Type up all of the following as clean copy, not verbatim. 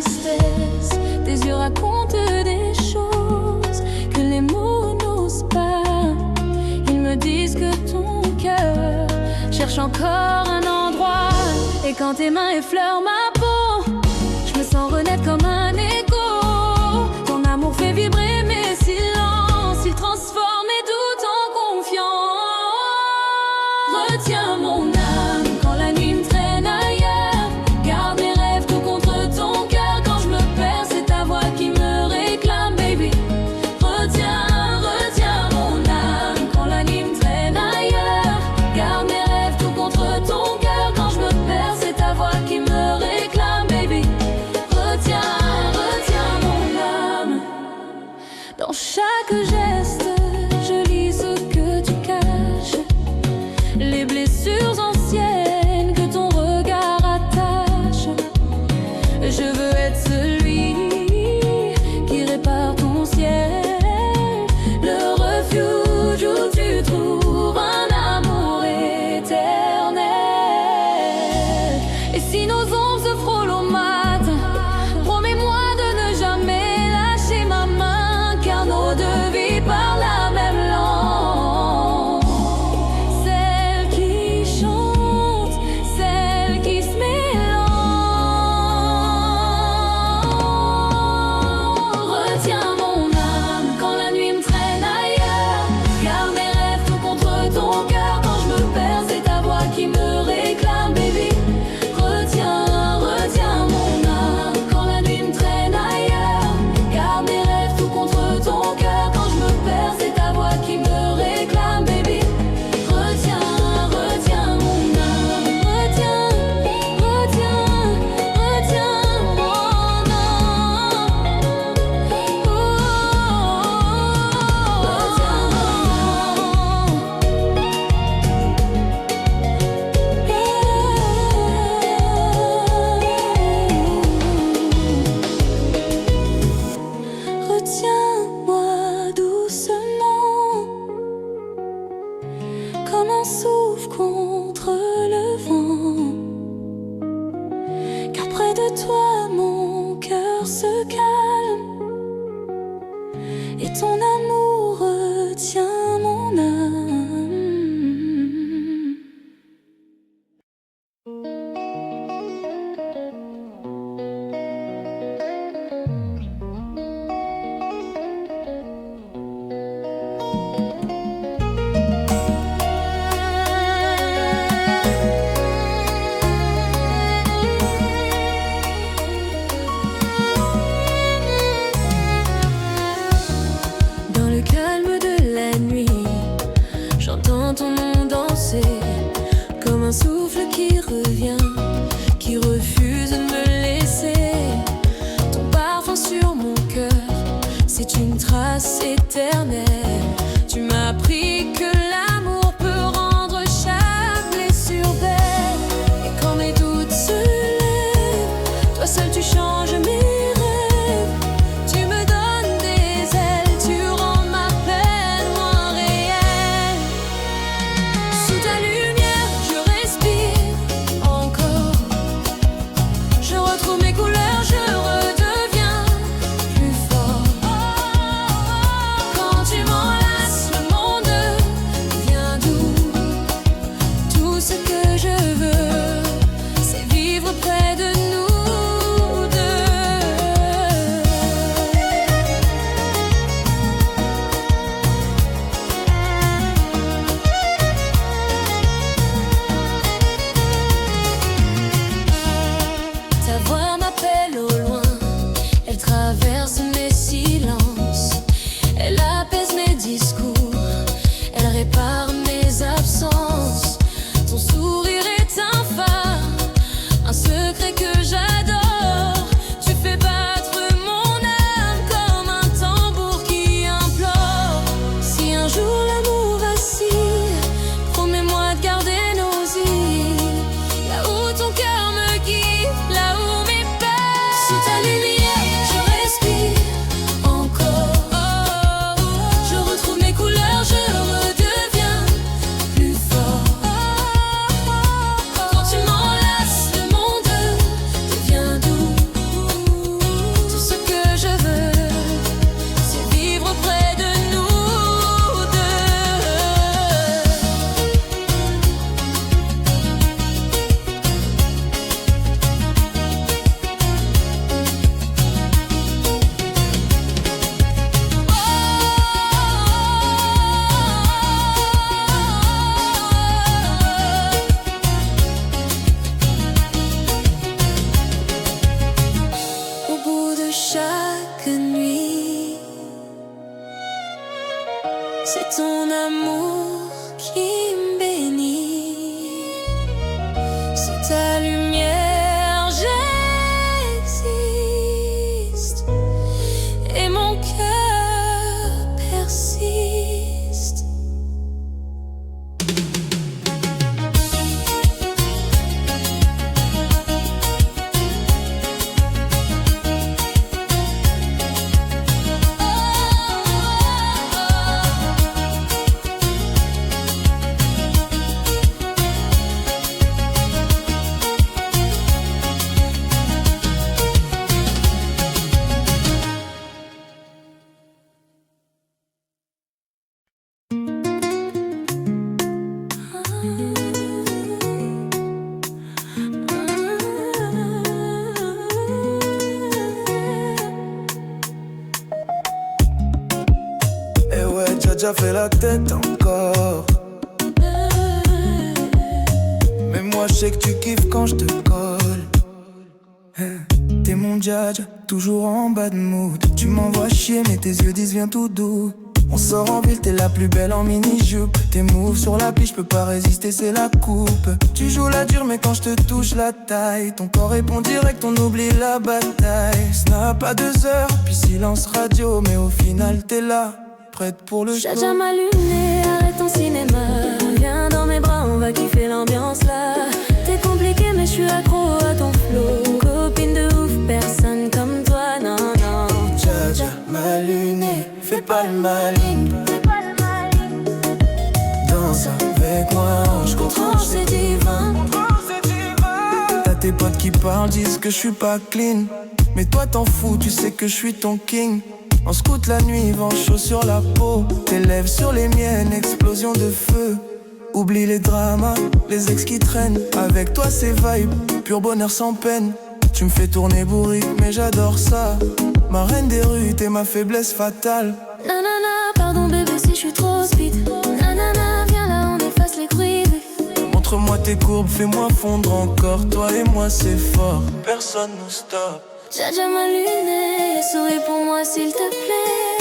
tristesse. Tes yeux racontent des choses que les mots n'osent pas. Ils me disent que ton cœur cherche encore un endroit. Et quand tes mains effleurent ma peau, je me sens renaître comme un écho. Ton amour fait vibrer mes silences, il transforme mes doutes en confiance. Retiens mon âme quand la nuit me traîne ailleurs. Garde mes rêves tout contre ton cœur. Quand je me perds, c'est ta voix qui me réclame, baby. Retiens, retiens mon âme quand la nuit me traîne ailleurs. Garde mes rêves tout contre ton cœur. Quand je me perds, c'est ta voix qui me réclame, baby. Retiens, retiens mon âme. Dans chaque geste, je lis ce que tu caches. Les blessures anciennes que ton regard attache. Je veux être celui qui répare ton ciel, le refuge où tu trouves un amour éternel. Et si nos ombres se frôlent au matin, promets-moi de ne jamais lâcher ma main, car nos deux vies parlent la même langue. Celle qui chante, celle qui se mélange. Retiens mon âme quand la nuit me traîne ailleurs. Garde mes rêves tout contre ton cœur. Quand je me perds, c'est ta voix qui me réclame, baby. Retiens, retiens mon âme quand la nuit me traîne ailleurs. Garde mes rêves tout contre ton cœur. Quand je me perds, c'est ta voix qui me réclame, baby. Retiens, retiens mon âme. Retiens, retiens, retiens mon âme. Retiens-moi doucement, comme un souffle contre le vent. Car près de toi mon cœur se calme, et ton amour retient mon âme. Dans le calme de la nuit, j'entends ton nom danser, comme un souffle qui revient, qui refuse de me laisser. Ton parfum sur mon cœur, c'est une trace éternelle. Tu m'as appris que l'amour peut rendre chaque blessure belle. Et quand mes doutes se lèvent, toi seul tu changes mes rêves. Tu me donnes des ailes, tu rends ma peine moins réelle. Sous ta lumière, je respire encore. Je retrouve mes couleurs, je redeviens plus fort. Quand tu ta lumière, j'existe et mon cœur persiste. Déjà fait la tête encore. Mais moi je sais que tu kiffes quand je te colle. T'es mon djadja, toujours en bas de mood. Tu m'envoies chier mais tes yeux disent viens tout doux. On sort en ville, t'es la plus belle en mini-jupe. Tes moves sur la piste, je peux pas résister, c'est la coupe. Tu joues la dure mais quand je te touche la taille, ton corps répond direct, on oublie la bataille. Snap à 2 heures, puis silence radio, mais au final t'es là, prête pour le show. Djadja m'a luné, arrête ton cinéma. Viens dans mes bras, on va kiffer l'ambiance là. T'es compliqué mais je suis accro à ton flow. Copine de ouf, personne comme toi, non, non. Djadja m'a luné, fais pas le malin. Danse avec moi, ange contre ange, c'est divin. T'as tes potes qui parlent, disent que je suis pas clean. Mais toi t'en fous, tu sais que je suis ton king. On scoute la nuit, vent chaud sur la peau. Tes lèvres sur les miennes, explosion de feu. Oublie les dramas, les ex qui traînent. Avec toi c'est vibe, pur bonheur sans peine. Tu me fais tourner bourrique mais j'adore ça. Ma reine des rues, t'es ma faiblesse fatale. Nanana, pardon bébé si je suis trop speed. Nanana, viens là on efface les bruits. Montre-moi tes courbes, fais-moi fondre encore. Toi et moi c'est fort, personne nous stoppe. Djadja m'a luné, souris pour moi s'il te plaît.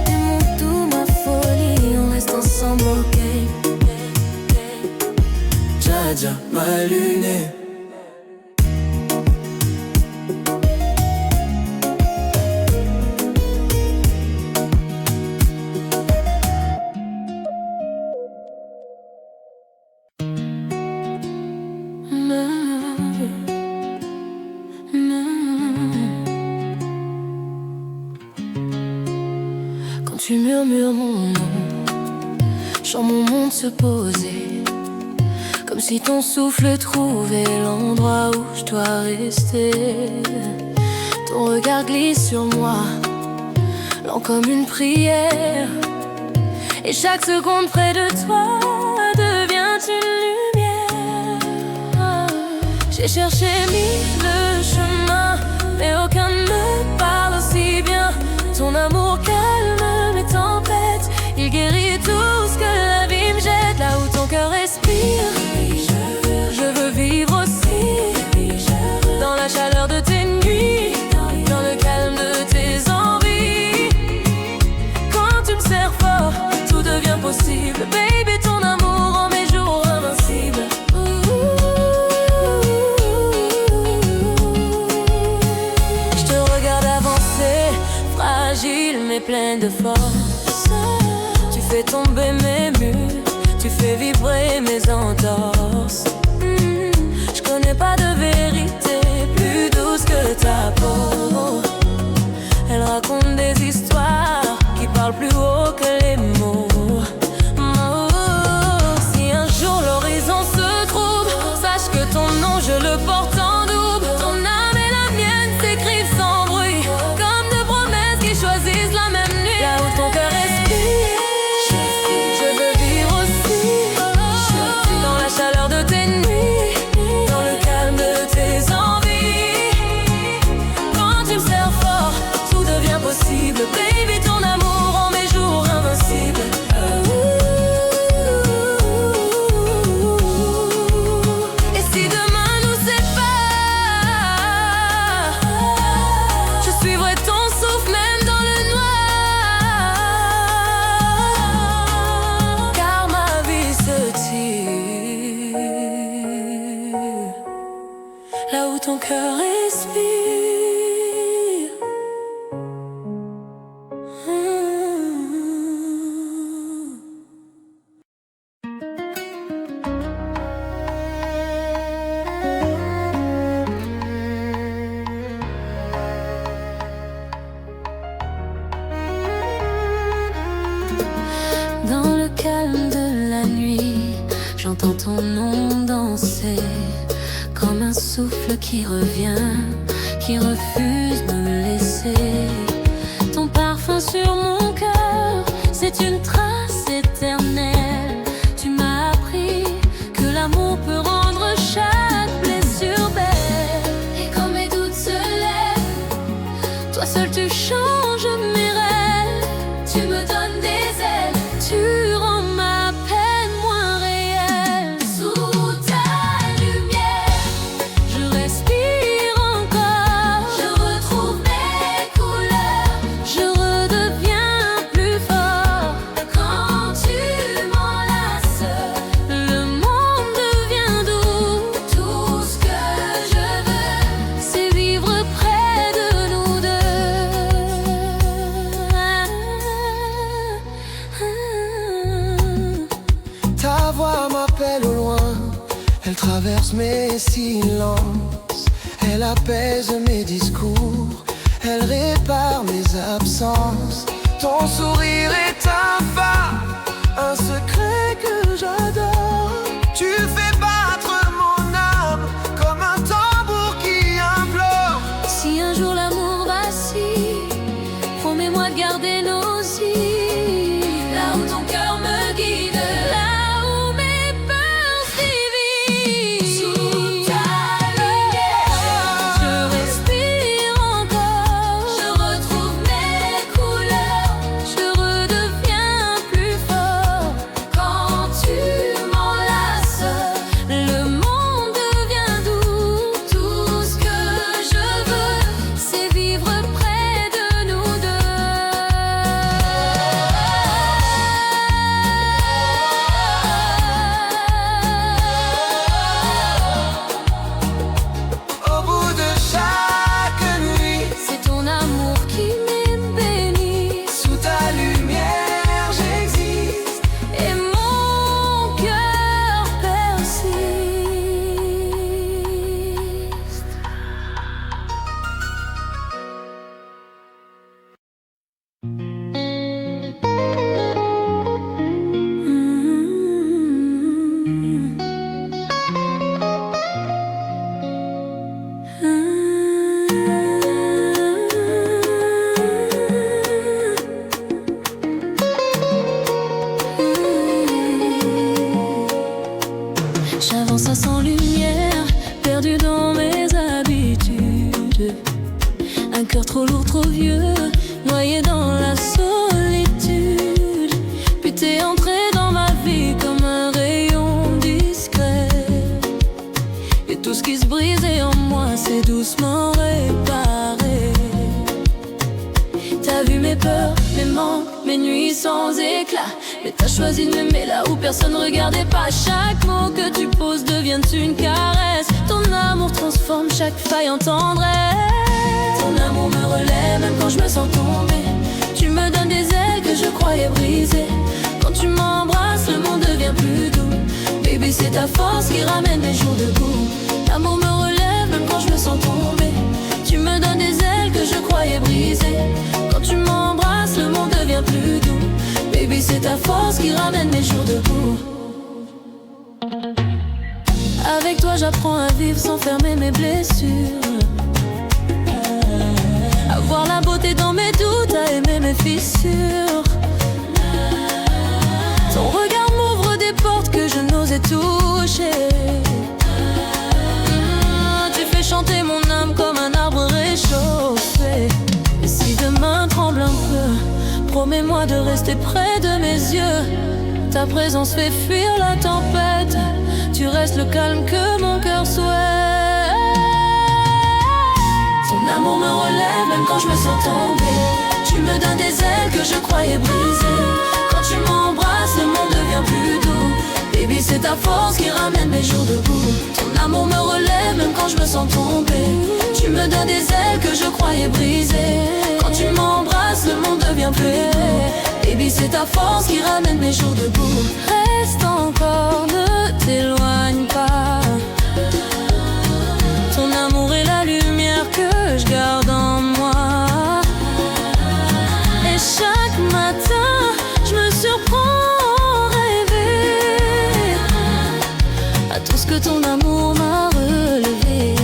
T'es mon tout, ma folie, on reste ensemble, ok. Djadja m'a luné. Tu murmures mon nom, chant mon monde se poser, comme si ton souffle trouvait l'endroit où je dois rester. Ton regard glisse sur moi, lent comme une prière, et chaque seconde près de toi devient une lumière. J'ai cherché mille chemins, mais aucun ne me parle aussi bien. Ton amour calme mes tempêtes, il guérit tout ce que la vie me jette. Là où ton cœur respire, je veux vivre aussi. Dans la chaleur de tes nuits, dans le calme de tes envies. Quand tu me serres fort, tout devient possible. Baby, ton amour rend mes jours invincibles. Je te regarde avancer, fragile mais pleine de force. Tu fais tomber mes murs, tu fais vibrer mes entorses. Je connais pas de vérité plus douce que ta peau. Elle raconte des histoires qui parlent plus haut que les mots. Si un jour l'horizon se trouve, sache que ton nom je le porte en double. Ton âme et la mienne s'écrivent sans bruit, comme deux promesses qui choisissent la même nuit. Là où ton cœur respire, je veux vivre aussi. Dans la chaleur cœur respire. Dans le calme de la nuit, j'entends ton nom danser, comme un souffle qui revient, qui refuse de me laisser. Ton parfum sur mon cœur, c'est une trace éternelle. Tu m'as appris que l'amour peut rendre chaque blessure belle. Et quand mes doutes se lèvent, toi seul tu changes mes rêves. Tu me donnes des ailes, tu rends ma peine moins réelle. Sous ta lumière, je respire encore. Je retrouve mes couleurs, je redeviens plus fort. Quand tu m'enlaces, le monde devient doux. Tout ce que je veux, c'est vivre près de nous deux. Ta voix m'appelle au loin, elle traverse mes silences, elle apaise mes discours, elle répare mes absences. Ton sourire est un phare, un secret que j'adore. Tu fais battre mon âme comme un tambour qui implore. Si un jour l'amour vacille, promets-moi de garder nos îles. Là où ton cœur me guide, là où mes peurs se divisent. Sous ta lumière, je respire encore. Je retrouve mes couleurs, je redeviens plus fort. Quand tu m'enlaces, le monde devient doux. Tout ce que je veux, c'est vivre près de nous deux. Au bout de chaque nuit, C'est ton amour qui m'ébénit, sous ta lumière j'existe. et mon cœur persiste. J'avance à sans lumière, perdu dans mes habitudes. Un cœur trop lourd, trop vieux, noyé dans la solitude. Puis t'es entré dans ma vie comme un rayon discret. Et tout ce qui se brisait en moi s'est doucement réparé. T'as vu mes peurs, mes manques, mes nuits sans éclat. Mais t'as choisi de m'aimer là où personne regardait pas. Chaque mot que tu poses devient une caresse. Ton amour transforme chaque faille en tendresse. Ton amour me relève même quand je me sens tomber. Tu me donnes des ailes que je croyais brisées. Quand tu m'embrasses, le monde devient plus doux. Baby, c'est ta force qui ramène mes jours debout. L'amour me relève même quand je me sens tomber. Tu me donnes des ailes que je croyais brisées. Quand tu m'embrasses, le monde devient plus doux. Baby, c'est ta force qui ramène mes jours debout. Avec toi, j'apprends à vivre sans fermer mes blessures. À voir la beauté dans mes doutes, à aimer mes fissures. Ton regard m'ouvre des portes que je n'osais toucher. Tu fais chanter mon âme comme un arbre réchauffé. Et si demain tremble un peu, promets-moi de rester près de mes yeux. Ta présence fait fuir la tempête. Tu restes le calme que mon cœur souhaite. Ton amour me relève même quand je me sens tomber. Tu me donnes des ailes que je croyais brisées. Quand tu m'embrasses, le monde devient plus doux. Baby, c'est ta force qui ramène mes jours debout. Ton l'amour me relève même quand je me sens tomber. Tu me donnes des ailes que je croyais brisées. Quand tu m'embrasses, le monde devient plus léger. Baby, c'est ta force qui ramène mes jours debout. Reste encore, ne t'éloigne pas. Ton amour est la lumière que je garde en moi. Et chaque matin, je me surprends à rêver à tout ce que ton amour m'a relevé.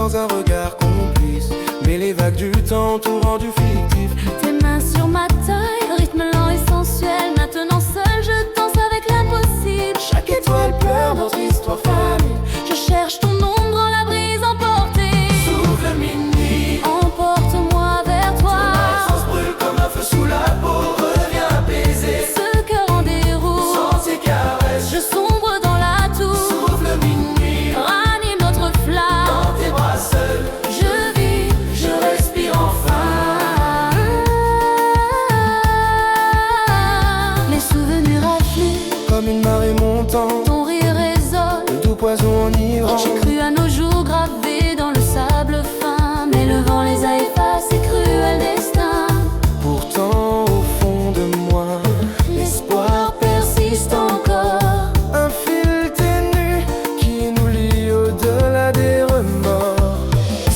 dans un regard complice. Mais les vagues du temps tout rendu fictif. Tes mains sur ma taille, rythme lent et sensuel. Maintenant seul je danse avec l'impossible. Chaque étoile pleure notre histoire famille. Je cherche ton ombre en la brise emportée. Souffle minuit, emporte-moi vers toi. ton absence brûle comme un feu sous la peau. Reviens apaiser Ce cœur en déroute, sans tes caresses. je sombre dans la tour. Souffle minuit, Ranime notre flamme. dans tes bras seul. Je vis, Je respire enfin. les souvenirs affluent. Comme une marée montante, Ton rire résonne. le doux poison enivrant. J'ai cru à nos jours gravés dans le sable fin, mais le vent les a effacés, cruel destin. Pourtant au fond de moi, L'espoir persiste encore. un fil ténu qui nous lie au-delà des remords.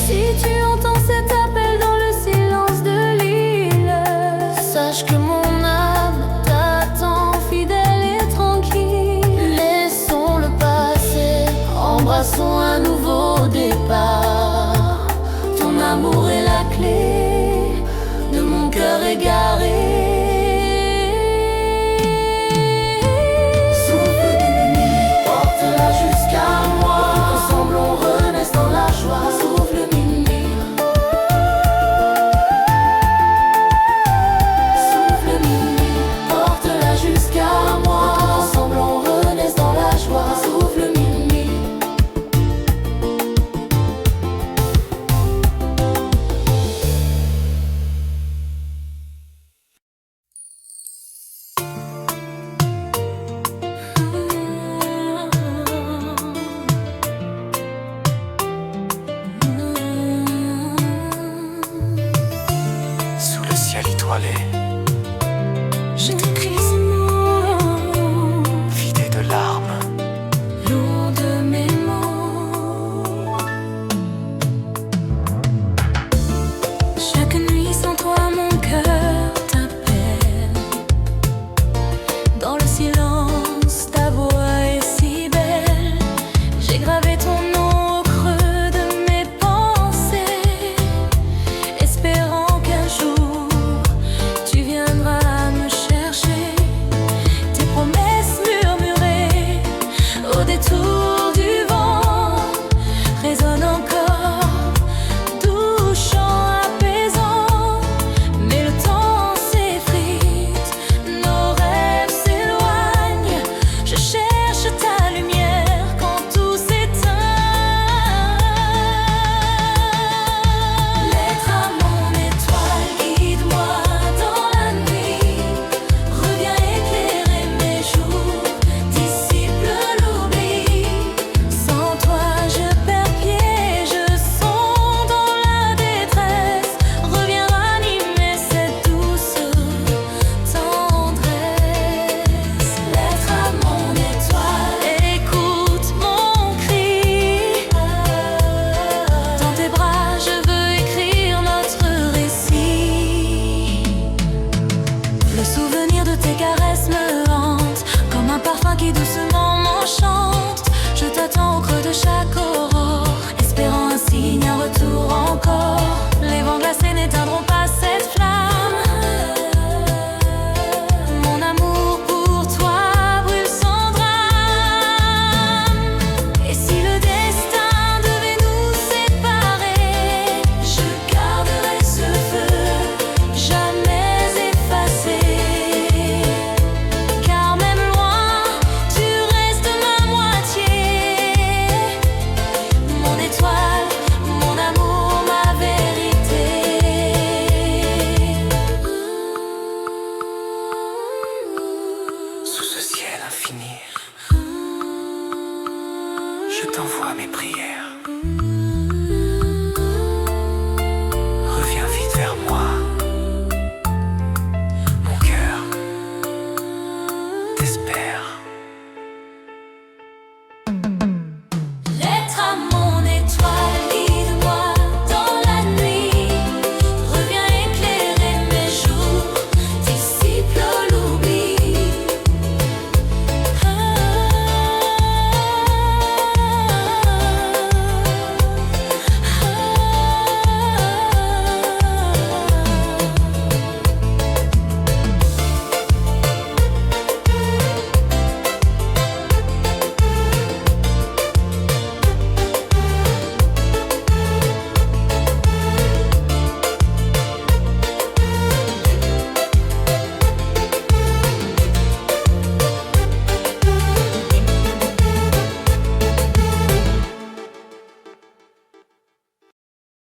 Si tu entends cet appel dans le silence de l'île, sache que mon âme t'attend fidèle et tranquille. Laissons le passé, embrassons un nouveau départ. Ton amour est la clé de mon cœur égaré.